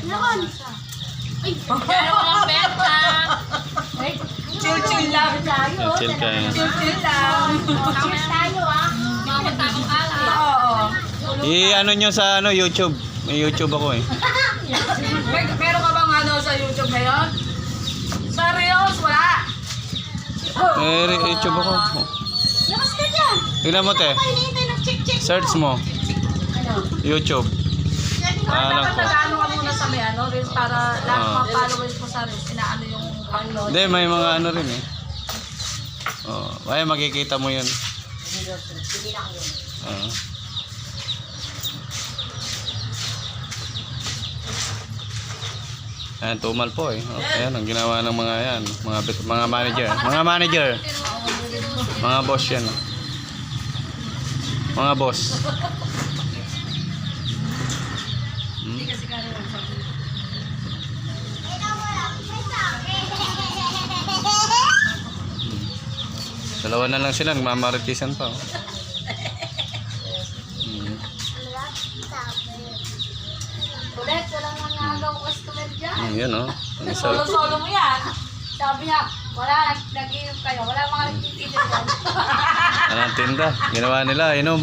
Nakon. Ay, Walang benta. Chill lang. Chill ka yan. Chill lang. Cheers tayo ah. Mga takong ali. Oo. I-ano nyo sa YouTube. May YouTube ako eh. Meron ka bang ano sa YouTube ngayon? Serious? Wala. May YouTube ako. Lakas ka dyan. Tignan mo te. Ay, hinihintay nag-check-check. Search mo. YouTube. Dapat Alam ko. nag-ano ka muna sa may ano, Reels, para lahat ng mga followers mo sa Reels, inaano yung download. Hindi, may mga ano rin eh. Oh, ay makikita mo 'yun. Oo. Ayan, tumal po eh. Oh, ayan, ang ginawa ng mga yan. Mga manager. Mga manager. Mga boss yan. Oh. Mga boss. Hmm? Dalawa na lang sila, nagmamaritisan pa. Oh. Hmm. Ulit, walang nangagaw customer dyan. Yun oh. Ang isa. Solo-solo mo yan. Sabi niya, wala, nag-inom kayo. Wala mga nagtitigil dyan. Anong tinda? Ginawa nila, inom.